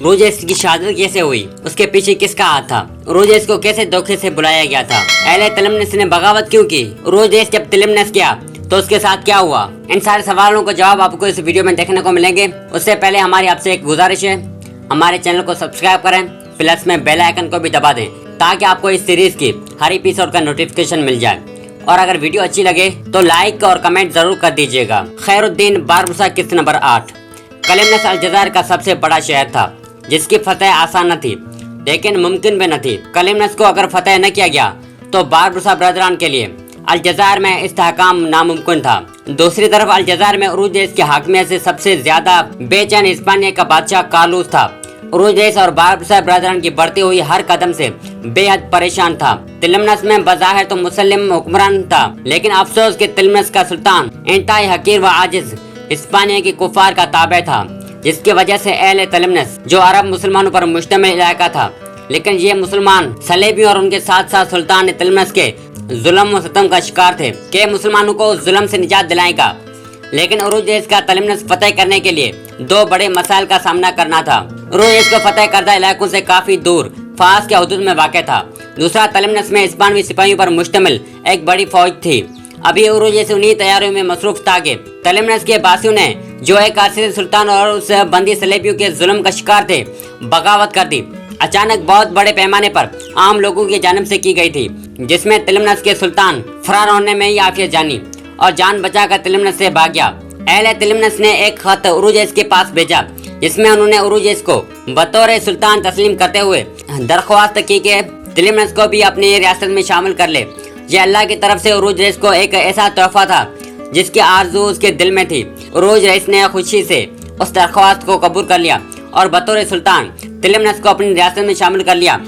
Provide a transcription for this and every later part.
Roses की शहादत कैसे हुई, उसके पीछे किसका हाथ था, रोजेस को कैसे धोखे से बुलाया गया था, अहले तिलमनस ने बगावत क्यों की, रोजेस जब तिलमनस किया तो उसके साथ क्या हुआ। इन सारे सवालों को जवाब आपको इस वीडियो में देखने को मिलेंगे। उससे पहले हमारी आपसे एक गुजारिश है, हमारे चैनल को सब्सक्राइब करें, प्लस में बेल आइकन को भी दबा दें ताकि आपको इस सीरीज की हर एपिसोड का नोटिफिकेशन मिल जाए। और अगर वीडियो अच्छी लगे तो लाइक और कमेंट जरूर कर दीजिएगा। खैरुद्दीन बारबुसा किस्त नंबर 8। तिलमनस अलजायर का सबसे बड़ा शहर था जिसकी फतेह आसान न थी लेकिन मुमकिन भी न थी। तिलमनस को अगर फतेह न किया गया तो बारबुसा बरदरान के लिए अलजायर में इस्तेहकाम नामुमकिन था। दूसरी तरफ अलजायर में उरुजेस की हाकमियत से सबसे ज्यादा बेचैन हिस्पानिया का बादशाह कार्लोस था। उरुजेस और बारबुसा बरदरान की बढ़ती हुई हर कदम से बेहद परेशान था। तिलमनस में बज़ाहिर तो मुसलिम हुक्मरान था लेकिन अफसोस कि तिलमनस का सुल्तान इंतहाई हकीर व आजिज हिस्पानिया की कुफार का ताबे था, जिसकी वजह से अहले तिलमनस जो अरब मुसलमानों पर मुश्तमिल इलाका था, लेकिन ये मुसलमान सलेबी और उनके साथ साथ सुल्तान तिलमनस के जुल्म व सितम का शिकार थे कि मुसलमानों को उस जुल्म से निजात दिलाएगा। लेकिन उरुजेस का तिलमनस फतेह करने के लिए दो बड़े मसाइल का सामना करना था। उरुजेस को फतेह करदा इलाकों से काफी दूर फास के हदूद में वाक़ था। दूसरा, तिलमनस में हिस्पानवी सिपाहियों पर मुश्तमिल एक बड़ी फौज थी। अभी उरुजेस उन्हीं तैयारियों में मसरूफ था कि तिलमनस के बासियों ने जो एक आसिर सुल्तान और उस बंदी सलेबियों के जुल्म का शिकार थे बगावत कर दी। अचानक बहुत बड़े पैमाने पर आम लोगों की जानिब से की गई थी, जिसमें तिलमनस के सुल्तान फरार होने में ही आफियत जानी और जान बचाकर तिलमनस से भाग गया। अहले तिलमनस ने एक खत उरुजेस के पास भेजा जिसमें उन्होंने उरुजेस को बतौर सुल्तान तस्लीम करते हुए दरख्वास्त की कि तिलमनस को भी अपनी रियासत में शामिल कर ले। यह अल्लाह की तरफ से उरुजेस को एक ऐसा तोहफा था जिसकी आरज़ू उसके दिल में थी। उरुज रईस ने खुशी से उस दरख्वास्त को कबूल कर लिया और बतौर सुल्तान तिलमनस को अपनी रियासत में शामिल कर लिया।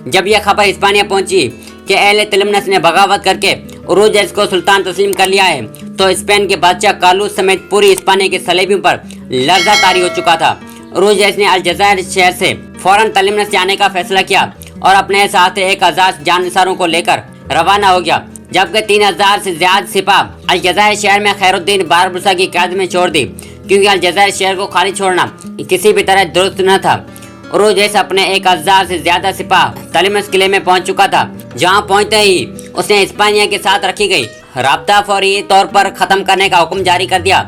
जब यह खबर हिस्पानिया पहुंची कि अहले तिलमनस ने बगावत करके उरुजेस को सुल्तान तस्लीम कर लिया है तो स्पेन के बादशाह कार्लोस समेत पूरी हिस्पानिया के सलेबियों पर लर्जा तारी हो चुका था। उरुजेस ने अलजायर शहर से फौरन तिलमनस जाने का फैसला किया और अपने साथ 1000 जानिसारों को लेकर रवाना हो गया, जबकि 3000 से ज्यादा सिपाह अलजायर शहर में खैरुद्दीन बारबुसा की क़यादत में छोड़ दी, क्योंकि अलजायर शहर को खाली छोड़ना किसी भी तरह दुरुस्त न था। उरुजेस अपने 1000 से ज्यादा सिपाह तिलमनस किले में पहुंच चुका था, जहां पहुंचते ही उसने हिस्पानिया के साथ रखी गई राब्ता फौरी तौर पर खत्म करने का हुक्म जारी कर दिया।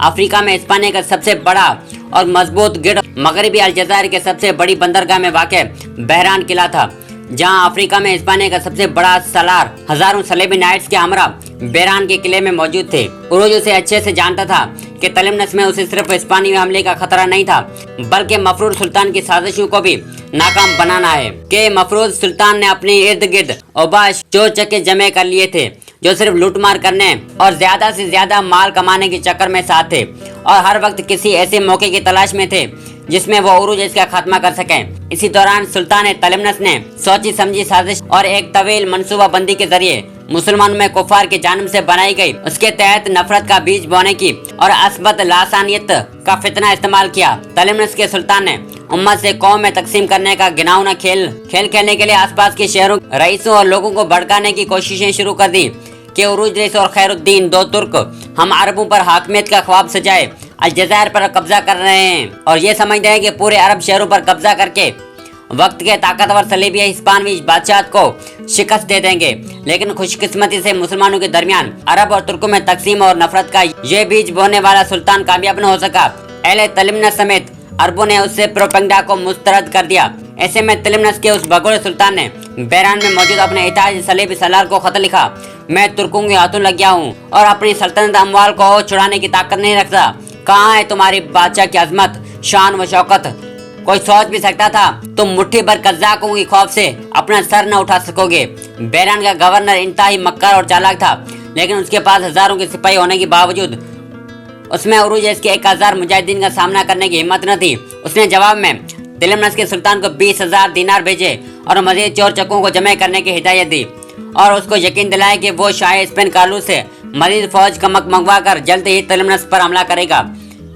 अफ्रीका में हिस्पानिया का सबसे बड़ा और मजबूत गिड़ मगरबी अलजायर के सबसे बड़ी बंदरगाह में वाक़ बहरान किला था, जहां अफ्रीका में हिस्पानिया का सबसे बड़ा सलार हजारों सलेबी नाइट्स के हमरा बहरान के किले में मौजूद थे। उरुज उसे अच्छे से जानता था कि तिलमनस में उसे सिर्फ हिस्पानिया हमले का खतरा नहीं था, बल्कि मफरूज सुल्तान की साजिशों को भी नाकाम बनाना है कि मफरूज सुल्तान ने अपने इर्द गिर्द औबाश चोर चक्के जमे कर लिए थे जो सिर्फ लूटमार करने और ज्यादा से ज्यादा माल कमाने के चक्कर में साथ थे और हर वक्त किसी ऐसे मौके की तलाश में थे जिसमें वो उरुजेस का खात्मा कर सकें। इसी दौरान सुल्तान तिलमनस ने सोची समझी साजिश और एक तवील मनसूबा बंदी के जरिए मुसलमानों में कुफार की जानिब से बनाई गई उसके तहत नफरत का बीज बोने की और असबत लासानियत का फितना इस्तेमाल किया। तिलमनस के सुल्तान ने उम्मत से कौम में तकसीम करने का घिनौना खेल खेलने के लिए आसपास के शहरों, रईसों और लोगों को भड़काने की कोशिशें शुरू कर दी कि उरुज रईस और खैरुद्दीन, दो तुर्क, हम अरबों पर हाकमियत का ख्वाब सजाए अलजायर पर कब्जा कर रहे हैं और ये समझते हैं कि पूरे अरब शहरों पर कब्जा करके वक्त के ताकतवर सलेबी हिस्पानवी बादशाह को शिकस्त दे देंगे। लेकिन खुशकिस्मती से मुसलमानों के दरमियान अरब और तुर्कों में तकसीम और नफरत का ये बीज बोने वाला सुल्तान कामयाब न हो सका। अहले तिलमनस समेत अरबों ने उससे प्रोपेगेंडा को मुस्तरद कर दिया। ऐसे में तिलमनस के उस भगोड़े सुल्तान ने बहरान में मौजूद अपने इताज सलेबी सलार को खत लिखा, मैं तुर्कों के हाथों लग गया हूँ और अपनी सल्तनत अमवाल को छुड़ाने की ताकत नहीं रखता। कहाँ है तुम्हारी बादशाह की अजमत, शान व शौकत? कोई सोच भी सकता था तुम मुट्ठी भर कज़ाकों की खौफ से अपना सर न उठा सकोगे। बहरान का गवर्नर इंतहाई मक्कार और चालाक था, लेकिन उसके पास हजारों के सिपाही होने के बावजूद उसमें उरुजेस के 1000 मुजाहिदीन का सामना करने की हिम्मत न थी। उसने जवाब में तिलमनस के सुल्तान को 20,000 दीनार भेजे और मजीद चोर चक्कों को जमा करने की हिदायत दी और उसको यकीन दिलाया कि वो शाह स्पेन कार्लोस से मजीद फौज कमक मंगवा कर जल्द ही तिलमनस पर हमला करेगा।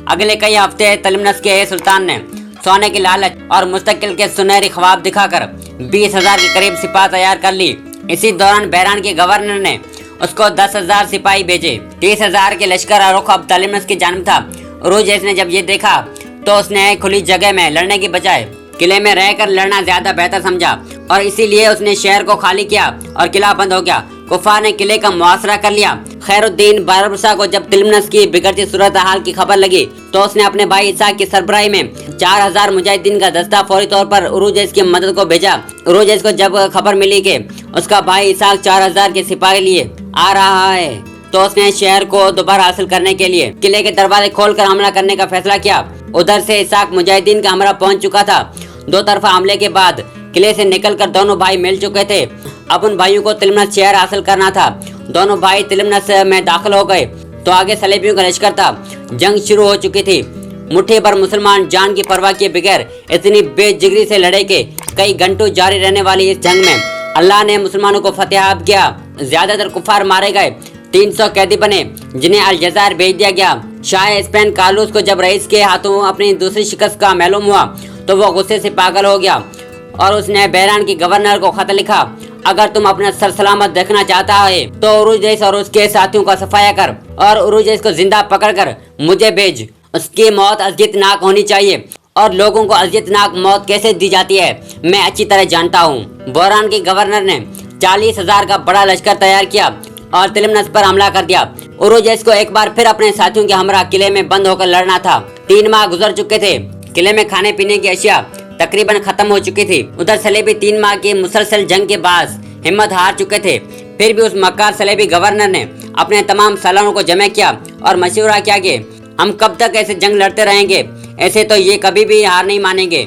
अगले कई हफ्ते तिलमनस के सुल्तान ने सोने की लालच और मुस्तकिल के सुनहरी ख्वाब दिखाकर 20,000 के करीब सिपाह तैयार कर ली। इसी दौरान बहरान के गवर्नर ने उसको 10,000 सिपाही भेजे। 30,000 के लश्कर का रुख अब तिलमनस की जानिब था। उरुजेस ने जब ये देखा तो उसने खुली जगह में लड़ने की बजाय किले में रहकर लड़ना ज्यादा बेहतर समझा और इसीलिए उसने शहर को खाली किया और किला बंद हो गया। कुफार ने किले का मुआसरा कर लिया। खैरुद्दीन बारबसा को जब तिलमनस की बिगड़ती सूरत हाल की खबर लगी तो उसने अपने भाई इसाक की सरबराही में 4000 मुजाहिदीन का दस्ता फौरी तौर पर उरुजेस की मदद को भेजा। उरुजेस को जब खबर मिली कि उसका भाई इसाक 4000 के सिपाही लिए आ रहा है तो उसने शहर को दोबारा हासिल करने के लिए किले के दरवाजे खोलकर हमला करने का फैसला किया। उधर से इसाक मुजाहिदीन का हमरा पहुंच चुका था। दो तरफा हमले के बाद किले से निकलकर दोनों भाई मिल चुके थे। अब उन भाइयों को तिलमनस शहर हासिल करना था। दोनों भाई तिलमनस में दाखिल हो गए तो आगे सलेबियों का लश्कर था। जंग शुरू हो चुकी थी। मुट्ठी भर मुसलमान जान की परवाह किए बगैर इतनी बेजिगरी से लड़े के कई घंटों जारी रहने वाली इस जंग में अल्लाह ने मुसलमानों को फतेहाब किया। ज्यादातर कुफार मारे गए। 300 कैदी बने जिन्हें अलजायर भेज दिया गया। शाह स्पेन कार्लोस को जब रईस के हाथों अपनी दूसरी शिकस्त का मालूम हुआ तो वो गुस्से से पागल हो गया और उसने बहरान के गवर्नर को खत लिखा, अगर तुम अपना सर सलामत देखना चाहता है तो उरुजेस और उसके साथियों का सफाया कर और उरुजेस को जिंदा पकड़कर मुझे भेज। उसकी मौत अजियतनाक होनी चाहिए और लोगों को अजियतनाक मौत कैसे दी जाती है मैं अच्छी तरह जानता हूँ। बहरान के गवर्नर ने 40,000 का बड़ा लश्कर तैयार किया और तिलमनस पर हमला कर दिया। उरुजेस को एक बार फिर अपने साथियों के हमरा किले में बंद होकर लड़ना था। 3 माह गुजर चुके थे। किले में खाने पीने की अशिया तकरीबन खत्म हो चुकी थी। उधर सलेबी 3 माह की मुसलसल जंग के बाद हिम्मत हार चुके थे। फिर भी उस मक्कार सलेबी गवर्नर ने अपने तमाम सालानों को जमा किया और मशवरा किया कि हम कब तक ऐसे जंग लड़ते रहेंगे, ऐसे तो ये कभी भी हार नहीं मानेंगे।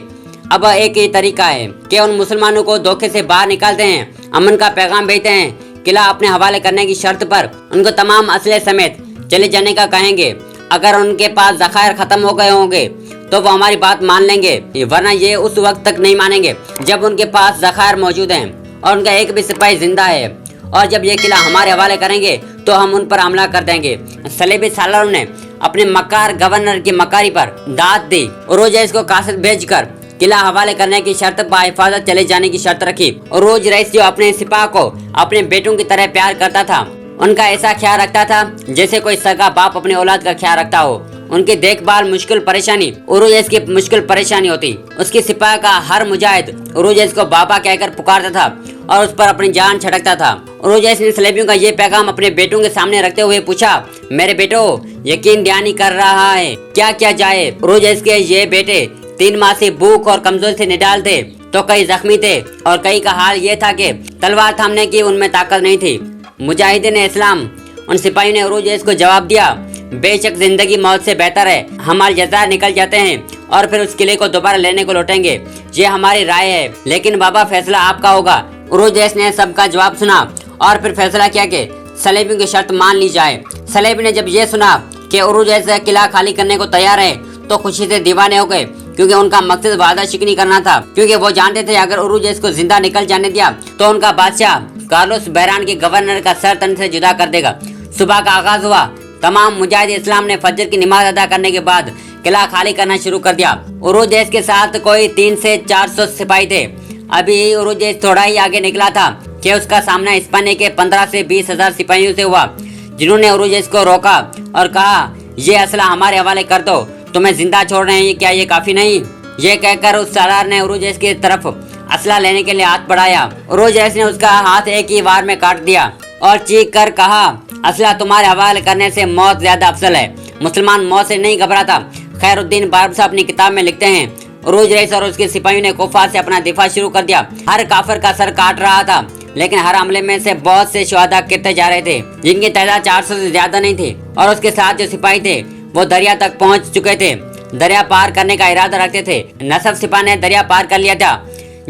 अब एक ही तरीका है कि उन मुसलमानों को धोखे से बाहर निकालते हैं, अमन का पैगाम भेजते हैं, किला अपने हवाले करने की शर्त पर उनको तमाम असले समेत चले जाने का कहेंगे। अगर उनके पास ज़खायर खत्म हो गए होंगे तो वो हमारी बात मान लेंगे, वरना ये उस वक्त तक नहीं मानेंगे जब उनके पास ज़खायर मौजूद हैं और उनका एक भी सिपाही जिंदा है। और जब ये किला हमारे हवाले करेंगे तो हम उन पर हमला कर देंगे। सलेबी सालारों ने अपने मक्कार गवर्नर की मक्कारी पर दाद दी। उरुजेस को कासिद भेजकर किला हवाले करने की शर्त पर हिफाजत चले जाने की शर्त रखी। रोज रईस जो अपने सिपाह को अपने बेटों की तरह प्यार करता था, उनका ऐसा ख्याल रखता था जैसे कोई सगा बाप अपने औलाद का ख्याल रखता हो। उनकी देखभाल मुश्किल परेशानी उरुजेस की मुश्किल परेशानी होती। उसकी सिपाह का हर मुजाहिद उरुजेस को बाबा कहकर पुकारता था और उस पर अपनी जान छिड़कता था। उरुजेस ने सलेबियों का ये पैगाम अपने बेटों के सामने रखते हुए पूछा, मेरे बेटो, यकीन दयानी कर रहा है, क्या किया जाए? उरुजेस के ये बेटे 3 माह से भूख और कमजोरी से निडाल थे तो कई जख्मी थे और कई का हाल ये था कि तलवार थामने की उनमें ताकत नहीं थी। मुजाहिदीन इस्लाम उन सिपाहियों ने उरुजेस को जवाब दिया, बेशक जिंदगी मौत से बेहतर है, हम अलजायर निकल जाते हैं और फिर उस किले को दोबारा लेने को लौटेंगे। ये हमारी राय है, लेकिन बाबा फैसला आपका होगा। उरुजेस ने सबका जवाब सुना और फिर फैसला किया कि सलेबियों की शर्त मान ली जाए। सलेबी ने जब ये सुना कि उरुजेस किला खाली करने को तैयार है तो खुशी से दीवाने हो गए, क्योंकि उनका मकसद वादा शिकनी करना था। क्योंकि वो जानते थे अगर उरुजेस को जिंदा निकल जाने दिया तो उनका बादशाह कार्लोस बहरान के गवर्नर का सर तन से जुदा कर देगा। सुबह का आगाज हुआ। तमाम मुजाहिद इस्लाम ने फजर की नमाज अदा करने के बाद किला खाली करना शुरू कर दिया। उरुजेस के साथ कोई 300 से 400 सिपाही थे। अभी उरुजेस थोड़ा ही आगे निकला था कि उसका सामना हिस्पानिया के 15 से 20 हजार सिपाहियों से हुआ, जिन्होंने उरुजेस को रोका और कहा, ये असला हमारे हवाले कर दो, तुम्हें जिंदा छोड़ रहे हैं, क्या ये काफी नहीं? ये कहकर उस सालार ने उरुजेस की तरफ असला लेने के लिए हाथ बढ़ाया। उरुजेस ने उसका हाथ एक ही वार में काट दिया और चीख कर कहा, असला तुम्हारे हवाले करने से मौत ज्यादा अफसल है। मुसलमान मौत से नहीं घबराता। खैरुद्दीन बारबसा अपनी किताब में लिखते हैं, उरुजेस और उसके सिपाहियों ने कुफार से अपना दिफा शुरू कर दिया। हर काफिर का सर काट रहा था, लेकिन हर हमले में से बहुत से शुहदा गिरते जा रहे थे, जिनकी तादाद 400 से ज्यादा नहीं थी। और उसके साथ जो सिपाही थे वो दरिया तक पहुंच चुके थे, दरिया पार करने का इरादा रखते थे। नसब सिपाही ने दरिया पार कर लिया था,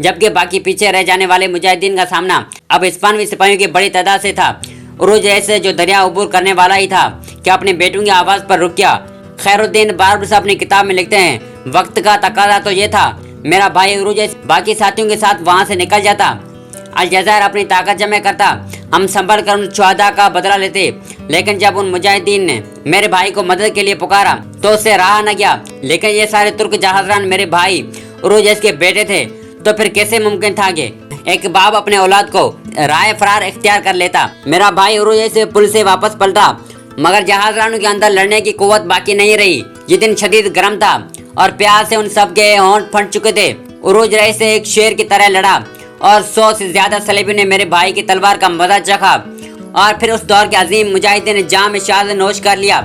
जबकि बाकी पीछे रह जाने वाले मुजाहिदीन का सामना अब हिस्पानवी सिपाहियों की बड़ी तादाद से था। उरुजेस जो दरिया अबूर करने वाला ही था कि अपने बेटों की आवाज पर रुक गया। खैरुद्दीन बारबसा अपनी किताब में लिखते हैं, वक्त का तकाजा तो ये था, मेरा भाई उरुजेस बाकी साथियों के साथ वहां से निकल जाता, अलजायर अपनी ताकत जमा करता, हम संभल कर उन शुहदा का बदला लेते। लेकिन जब उन मुजाहिदीन ने मेरे भाई को मदद के लिए पुकारा तो उससे रहा न गया। लेकिन ये सारे तुर्क जहाजरान मेरे भाई उरुजेस के बेटे थे, तो फिर कैसे मुमकिन था कि एक बाप अपने औलाद को राय फरार इख्तियार कर लेता? मेरा भाई उरुजेस से पुल से वापस पलटा, मगर जहाजरानों के अंदर लड़ने की कुव्वत बाकी नहीं रही। ये दिन शदीद गर्म था और प्यास से उन सब के होंठ फट चुके थे। उरूज रईस से एक शेर की तरह लड़ा और 100 से ज्यादा सलेबियों ने मेरे भाई की तलवार का मजा चखा और फिर उस दौर के अजीम मुजाहिदीन ने जाम शहादत नोश कर लिया।